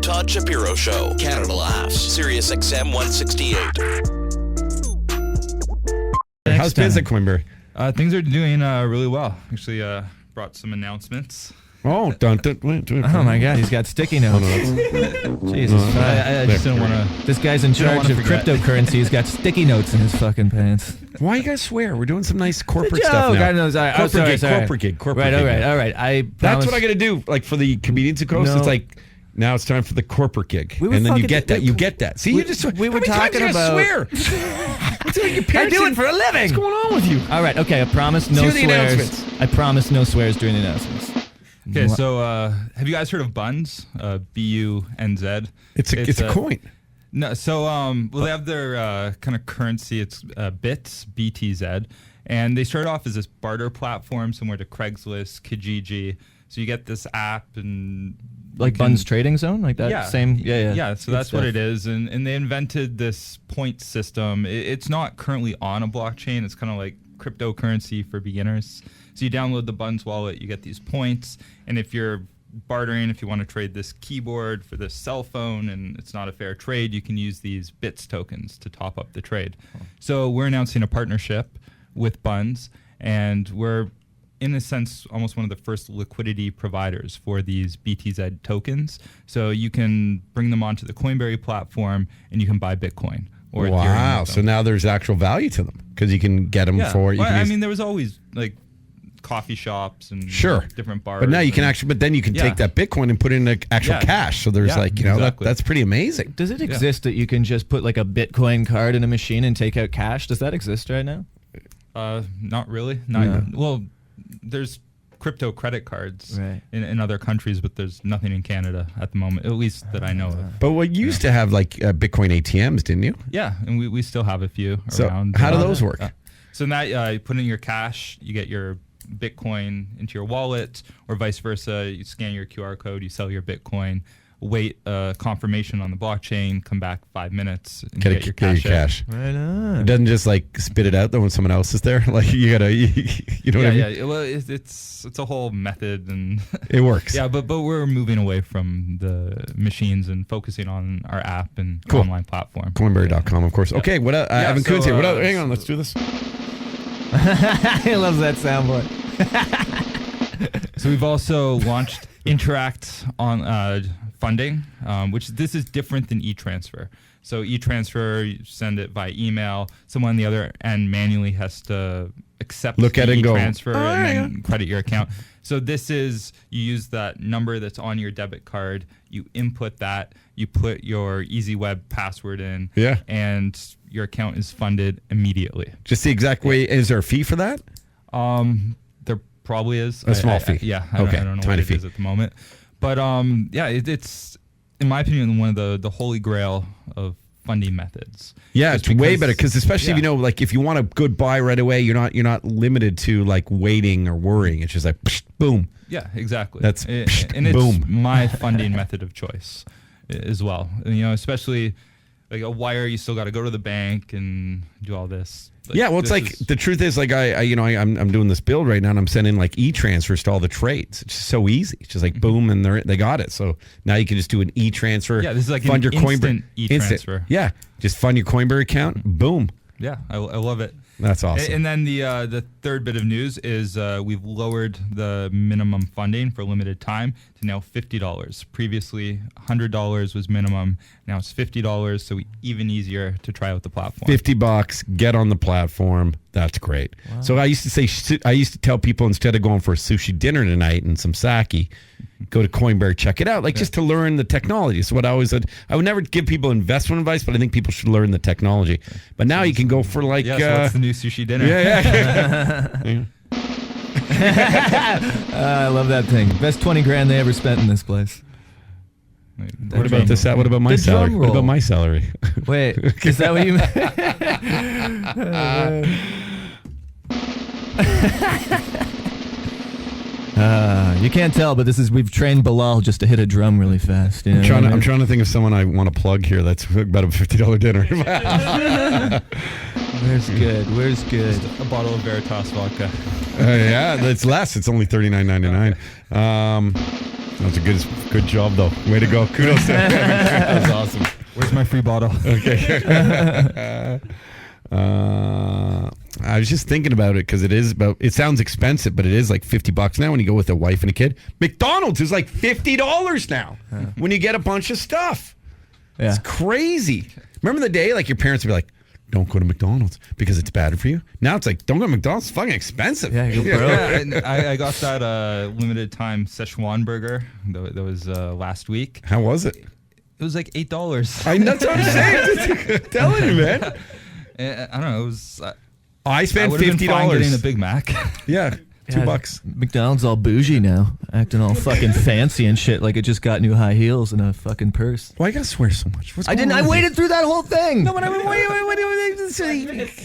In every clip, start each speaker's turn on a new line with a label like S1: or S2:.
S1: Todd Shapiro Show, Canada Laughs, SiriusXM 168.
S2: How's biz at Coinberry?
S3: Things are doing really well. Actually, brought some announcements.
S2: Oh,
S4: Oh my God, he's got sticky notes. Jesus,
S3: I just didn't want to.
S4: This guy's in charge of
S3: forget.
S4: cryptocurrency. He's got sticky notes in his fucking pants.
S2: Why you guys swear? We're doing some nice corporate stuff now.
S4: God knows. Corporate
S2: gig.
S4: All right.
S2: That's what I got to do. Like for the comedians who coast, it's like now it's time for the corporate gig, and then you get that. You get that. See,
S4: we were talking about
S2: swear.
S4: I do it for a living.
S2: What's going on with you?
S4: All right. Okay. I promise no swears. I promise no swears during the announcements.
S3: Okay, so have you guys heard of Bunz? BUNZ.
S2: It's a coin.
S3: No, so well, they have their kind of currency. It's bits, BTZ, and they started off as this barter platform similar to Craigslist, Kijiji. So you get this app and
S4: like Bunz Trading Zone, like that.
S3: Yeah,
S4: same.
S3: Yeah. So that's what it is, and they invented this point system. It's not currently on a blockchain. It's kind of like cryptocurrency for beginners. So you download the Bunz wallet, you get these points, and if you're bartering, if you want to trade this keyboard for this cell phone and it's not a fair trade, you can use these BITS tokens to top up the trade. So we're announcing a partnership with Bunz, and we're, in a sense, almost one of the first liquidity providers for these BTZ tokens. So you can bring them onto the Coinberry platform, and you can buy Bitcoin. Or
S2: wow, so now there's actual value to them because you can get them for...
S3: I mean, there was always like coffee shops and different bars.
S2: But now you can actually, but then you can take that Bitcoin and put it in the actual cash. So there's that's pretty amazing.
S4: Does it exist that you can just put like a Bitcoin card in a machine and take out cash? Does that exist right now?
S3: Not really. Well, there's crypto credit cards in other countries, but there's nothing in Canada at the moment, at least that I know of.
S2: But what used to have like Bitcoin ATMs, didn't you?
S3: Yeah, and we still have a few around.
S2: How do those work?
S3: So now you put in your cash, you get your Bitcoin into your wallet, or vice versa. You scan your QR code, you sell your Bitcoin, wait confirmation on the blockchain, come back 5 minutes, and get your cash.
S4: Right on.
S2: It doesn't just like spit it out though when someone else is there. Like you gotta, you know what I mean?
S3: Yeah. Well, it's a whole method, and
S2: it works.
S3: Yeah, but we're moving away from the machines and focusing on our app and online platform.
S2: Coinberry.com, of course. Okay, what else? Evan Kuhn's here. What else? Hang on, let's do this.
S4: He loves that soundboard.
S3: So we've also launched Interact on funding, which this is different than e-transfer. So e-transfer, you send it by email. Someone on the other end manually has to accept the e-transfer and then credit your account. So this is, you use that number that's on your debit card, you input that, you put your EasyWeb password in, and your account is funded immediately.
S2: Just the exact way. Is there a fee for that?
S3: There probably is.
S2: A small fee.
S3: I don't know what it is at the moment. But it's, in my opinion, one of the holy grail of funding methods.
S2: Yeah, it's way better because especially if you know, like if you want a good buy right away, you're not limited to like waiting or worrying. It's just like psh, boom.
S3: Yeah, exactly.
S2: That's
S3: and
S2: boom.
S3: It's my funding method of choice as well. And, especially like a wire, you still got to go to the bank and do all this. Like,
S2: yeah, well, it's like the truth is, like I'm doing this build right now, and I'm sending like e-transfers to all the trades. It's just so easy. It's just like boom, and they got it. So now you can just do an e-transfer.
S3: Yeah, this is like
S2: fund
S3: an
S2: your
S3: instant e-transfer.
S2: Yeah, just fund your Coinberry account. Boom.
S3: Yeah, I love it.
S2: That's awesome.
S3: And then the third bit of news is we've lowered the minimum funding for a limited time to now $50. Previously, $100 was minimum. Now it's $50, so even easier to try out the platform.
S2: $50, get on the platform. That's great. Wow. So I used to tell people, instead of going for a sushi dinner tonight and some sake, go to Coinberry, check it out, just to learn the technology. So what I always said, I would never give people investment advice, but I think people should learn the technology. But now you can go for like...
S3: so what's the new sushi dinner?
S2: Yeah.
S4: I love that thing. Best 20 grand they ever spent in this place.
S2: What about this? What about my salary? What about my salary?
S4: Wait, is that what you meant? You can't tell, but we've trained Bilal just to hit a drum really fast.
S2: I'm trying to think of someone I want to plug here. That's about a $50 dinner.
S4: Where's good?
S3: Just a bottle of Veritas vodka.
S2: Yeah, it's less. It's only $39.99. That was a good job, though. Way to go. Kudos to Evan. That was awesome.
S3: Where's my free bottle?
S2: Okay. I was just thinking about it because it sounds expensive, but it is like $50 now when you go with a wife and a kid. McDonald's is like $50 now when you get a bunch of stuff.
S4: Yeah.
S2: It's crazy. Remember the day like your parents would be like, don't go to McDonald's because it's bad for you. Now it's like, don't go to McDonald's. It's fucking expensive.
S4: Yeah, you're broke.
S3: Yeah, and I got that limited time Szechuan burger that was last week.
S2: How was it?
S3: It was like $8.
S2: That's what I'm saying. I'm telling you, man.
S3: I don't know. It was.
S2: I spent
S3: would've been fine
S2: $50
S3: getting a Big Mac.
S2: Yeah, $2.
S4: McDonald's all bougie now, acting all fucking fancy and shit, like it just got new high heels and a fucking purse.
S2: Why you gotta swear so much? What's
S4: I
S2: going
S4: didn't.
S2: on
S4: I
S2: with
S4: waited through that whole thing.
S2: No, but I mean,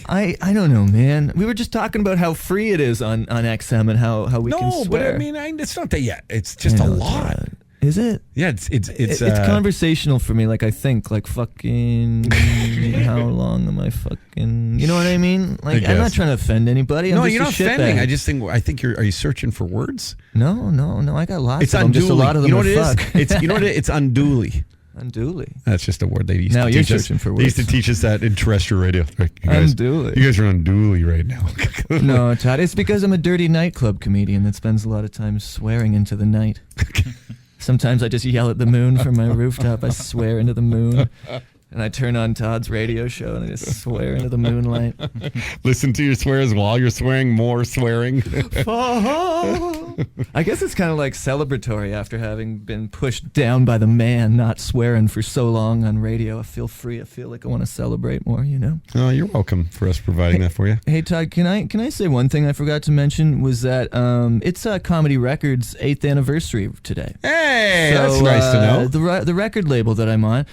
S4: I don't know, man. We were just talking about how free it is on XM and how we can
S2: No, but
S4: swear.
S2: I mean, it's not that yet. It's just a lot.
S4: Is it?
S2: Yeah, it's
S4: conversational for me. Like I think, like fucking. How long am I fucking? You know what I mean? Like I'm not trying to offend anybody.
S2: No,
S4: I'm just
S2: you're
S4: a
S2: not
S4: shitbag.
S2: offending. I think you're. Are you searching for words?
S4: No. I got lots
S2: It's
S4: of them.
S2: unduly.
S4: Just a lot of them
S2: You know what
S4: are
S2: it is?
S4: fuck.
S2: It's you know what it is? It's unduly.
S4: Unduly.
S2: That's just a word they used
S4: Now
S2: to
S4: you're
S2: teach us.
S4: searching for
S2: They used to
S4: words.
S2: teach us that in terrestrial radio. Like, you guys are unduly right now.
S4: No, Todd. It's because I'm a dirty nightclub comedian that spends a lot of time swearing into the night. Sometimes I just yell at the moon from my rooftop. I swear into the moon. And I turn on Todd's radio show and I just swear into the moonlight.
S2: Listen to your swears while you're swearing, more swearing.
S4: I guess it's kind of like celebratory after having been pushed down by the man, not swearing for so long on radio. I feel free. I feel like I want to celebrate more, you know?
S2: Oh, you're welcome for us providing that for you.
S4: Hey, Todd, can I say one thing I forgot to mention was that it's Comedy Records' 8th anniversary today.
S2: Hey, that's nice to know.
S4: The record label that I'm on,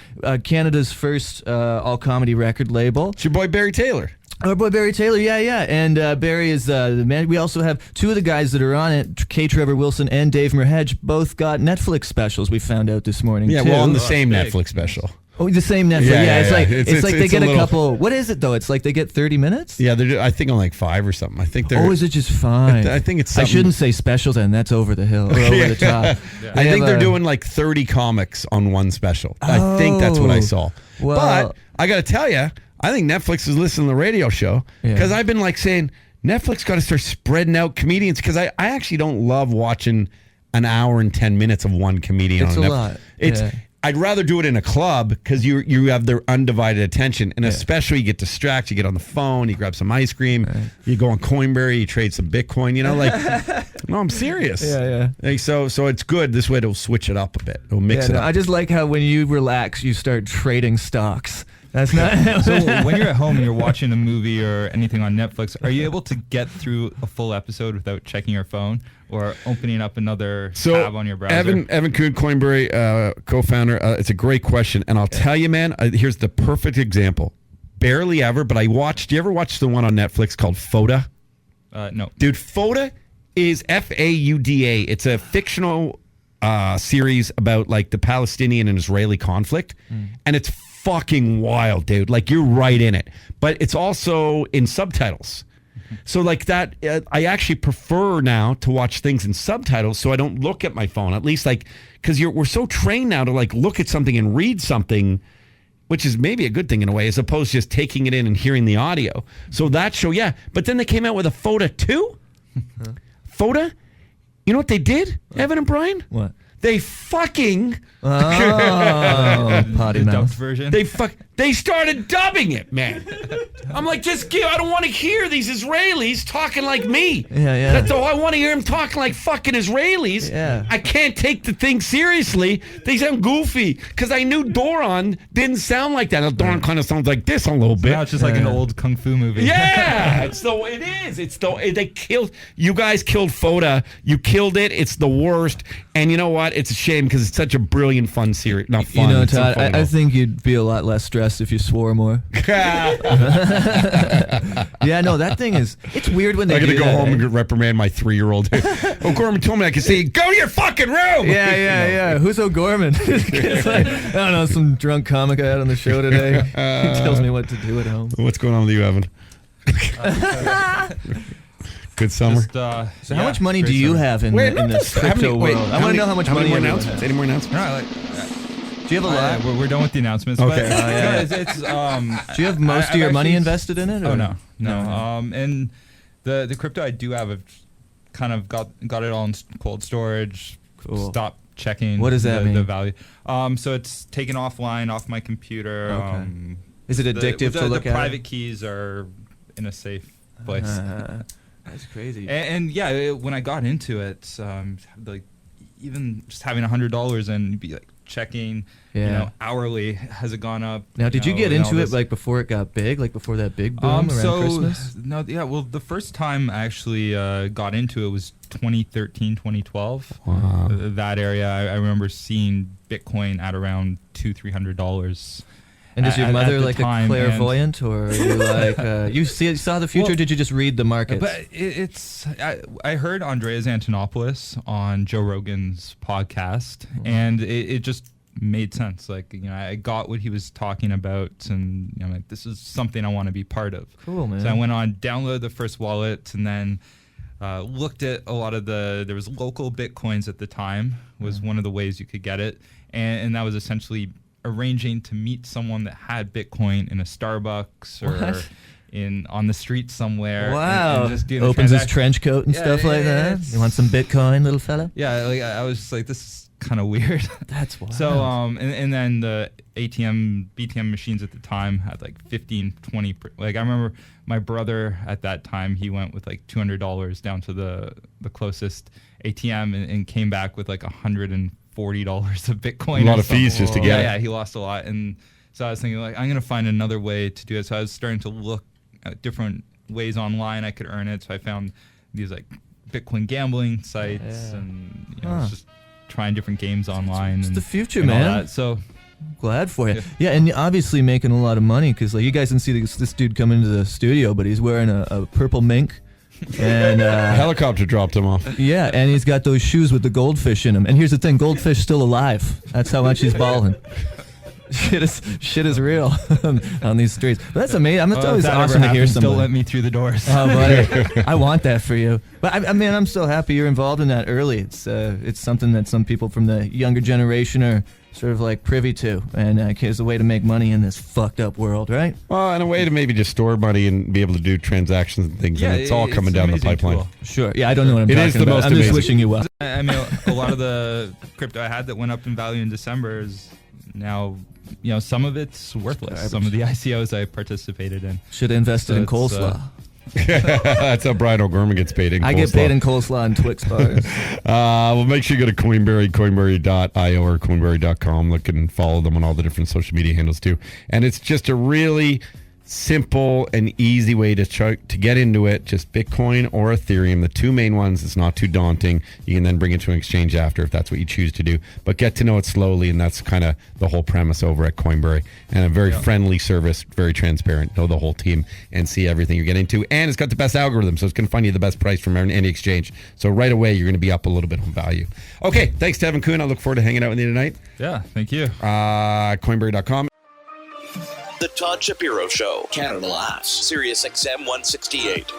S4: Canada's first all-comedy record label.
S2: It's your boy Barry Taylor.
S4: Our boy Barry Taylor, yeah. And Barry is the man. We also have two of the guys that are on it, K. Trevor Wilson and Dave Merhedge, both got Netflix specials we found out this morning,
S2: Yeah,
S4: too.
S2: we're on the same Netflix special.
S4: Oh, the same Netflix.
S2: Yeah,
S4: It's like
S2: It's
S4: they
S2: a
S4: get a
S2: little-
S4: couple. What is it though? It's like they get 30 minutes.
S2: Yeah, I think on like 5 or something. I think they're.
S4: Oh, is it just 5?
S2: I think it's
S4: I
S2: something-
S4: shouldn't say special then. That's over the hill or over the top.
S2: I think they're doing like 30 comics on one special. I think that's what I saw.
S4: Well-
S2: But I got to tell you, I think Netflix is listening to the radio show because I've been like saying Netflix got to start spreading out comedians because I actually don't love watching an hour and 10 minutes of one comedian.
S4: It's
S2: on
S4: a
S2: Netflix.
S4: lot.
S2: It's.
S4: Yeah.
S2: I'd rather do it in a club because you have their undivided attention, and especially you get distracted. You get on the phone, you grab some ice cream, you go on Coinberry, you trade some Bitcoin. You know, like no, I'm serious.
S4: Yeah.
S2: Like, so it's good. This way, it'll switch it up a bit. It'll mix it up.
S4: I just like how when you relax, you start trading stocks. That's not.
S3: So when you're at home and you're watching a movie or anything on Netflix, are you able to get through a full episode without checking your phone or opening up another tab on your browser?
S2: Evan Kuhn, Coinberry co-founder. It's a great question, and I'll tell you, man. Here's the perfect example. Barely ever, but I watched. Do you ever watch the one on Netflix called FODA?
S3: No.
S2: Dude, FODA is FAUDA. It's a fictional series about like the Palestinian and Israeli conflict, and it's fucking wild, dude. Like you're right in it, but it's also in subtitles. So like that, I actually prefer now to watch things in subtitles, so I don't look at my phone. At least like because we're so trained now to like look at something and read something, which is maybe a good thing in a way, as opposed to just taking it in and hearing the audio. So that show, yeah. But then they came out with a FODA 2. FODA? You know what they did, Evan and Brian?
S4: What?
S2: They fucking...
S4: Oh, potty
S3: The dubbed
S4: mouth.
S3: version.
S2: They started dubbing it, man. I'm like, I don't want to hear these Israelis talking like me.
S4: Yeah.
S2: That's all I want to hear them talking like fucking Israelis.
S4: Yeah.
S2: I can't take the thing seriously. They sound goofy because I knew Doron didn't sound like that. Doron kind of sounds like this a little bit.
S3: Now it's just like an old kung fu movie.
S2: Yeah, it is. They killed. You guys killed FODA. You killed it. It's the worst. And you know what? It's a shame because it's such a brilliant, fun series. Not fun.
S4: You know,
S2: it's so
S4: Todd,
S2: funny,
S4: I
S2: though.
S4: think you'd be a lot less stressed if you swore more. Yeah, no, that thing is. It's weird when they
S2: I'm gonna
S4: do
S2: go
S4: that,
S2: home
S4: eh?
S2: and reprimand my 3-year-old. Gorman told me I could say, "Go to your fucking room."
S4: Yeah. Who's O'Gorman? It's like, I don't know, some drunk comic I had on the show today. He tells me what to do at home.
S2: What's going on with you, Evan? Good summer.
S4: So how much money do you have in this crypto world? I want to know how much money
S2: more
S4: everyone
S2: announcements?
S4: has.
S2: Any more announcements?
S4: Do you have a lot?
S3: We're done with the announcements.
S2: Okay.
S3: But,
S4: Do you have most of your money invested in it?
S3: Oh,
S4: or?
S3: no. And the crypto I do have, I've kind of got it all in cold storage.
S4: Cool.
S3: Stop checking.
S4: What does that mean?
S3: The value. So it's taken offline off my computer.
S4: Okay. Is it addictive to look
S3: the
S4: at?
S3: The private keys are in a safe place.
S4: That's crazy.
S3: And yeah, when I got into it, like even just having $100 and be like checking, hourly, has it gone up?
S4: Now, did you get into it like before it got big, like before that big boom around Christmas?
S3: No, yeah. Well, the first time I actually got into it was 2013, 2012.
S2: Wow.
S3: That area, I remember seeing Bitcoin at around $200-300.
S4: And is your mother like a
S3: time,
S4: clairvoyant, or are you like you saw the future? Or did you just read the markets?
S3: But I heard Andreas Antonopoulos on Joe Rogan's podcast, and it just made sense. Like, I got what he was talking about, and I'm like, this is something I want to be part of.
S4: Cool, man.
S3: So I went on, downloaded the first wallet, and then looked at a lot of there was local Bitcoins at the time, was one of the ways you could get it, and that was essentially arranging to meet someone that had Bitcoin in a Starbucks or on the street somewhere.
S4: Wow.
S3: And just doing
S4: Opens his trench coat and stuff like that. You want some Bitcoin, little fella?
S3: Yeah, like I was just like, this is kind of weird.
S4: That's wild.
S3: So and then the BTM machines at the time had like 15, 20. Like I remember my brother at that time, he went with like $200 down to the closest ATM and came back with like $140 of Bitcoin.
S2: A lot of fees just to get it.
S3: Yeah, he lost a lot. And so I was thinking, like, I'm going to find another way to do it. So I was starting to look at different ways online I could earn it. So I found these like Bitcoin gambling sites, and I was just trying different games online.
S4: It's
S3: and
S4: the future,
S3: and all
S4: man.
S3: that. So
S4: glad for you. Yeah, and obviously making a lot of money, because like you guys didn't see this dude come into the studio, but he's wearing a purple mink. And
S2: helicopter dropped him off.
S4: Yeah, and he's got those shoes with the goldfish in them. And here's the thing, goldfish still alive. That's how much he's balling. Shit is real on these streets. But that's amazing. It's always awesome to hear someone.
S3: Don't let me through the doors.
S4: Oh, buddy, I want that for you. But I mean, I'm so happy you're involved in that early. It's something that some people from the younger generation are sort of like privy to, and it's a way to make money in this fucked up world, right?
S2: Well, and a way to maybe just store money and be able to do transactions and things.
S3: Yeah,
S2: and it's all coming down the pipeline.
S3: Tool.
S4: Sure. Yeah, I don't know what I'm
S2: It
S4: talking
S2: is the
S4: about.
S2: most
S4: I'm just
S2: amazing.
S4: wishing you well.
S3: I mean, a lot of the crypto I had that went up in value in December is now, some of it's worthless. Some of the ICOs I participated in.
S4: Should have invested in coleslaw.
S2: That's how Brian O'Gorman gets paid in coleslaw.
S4: I get paid in coleslaw and Twix bars.
S2: Well, make sure you go to Coinberry, coinberry.io or coinberry.com. Look and follow them on all the different social media handles too. And it's just a really simple and easy way to get into it. Just Bitcoin or Ethereum, the two main ones. It's not too daunting. You can then bring it to an exchange after if that's what you choose to do. But get to know it slowly, and that's kind of the whole premise over at Coinberry. And a very friendly service, very transparent. Know the whole team and see everything you're getting into. And it's got the best algorithm, so it's going to find you the best price from any exchange. So right away, you're going to be up a little bit on value. Okay, thanks to Evan Kuhn. I look forward to hanging out with you tonight.
S3: Yeah, thank you.
S2: Coinberry.com.
S1: The Todd Shapiro Show, Canada Laughs, SiriusXM 168.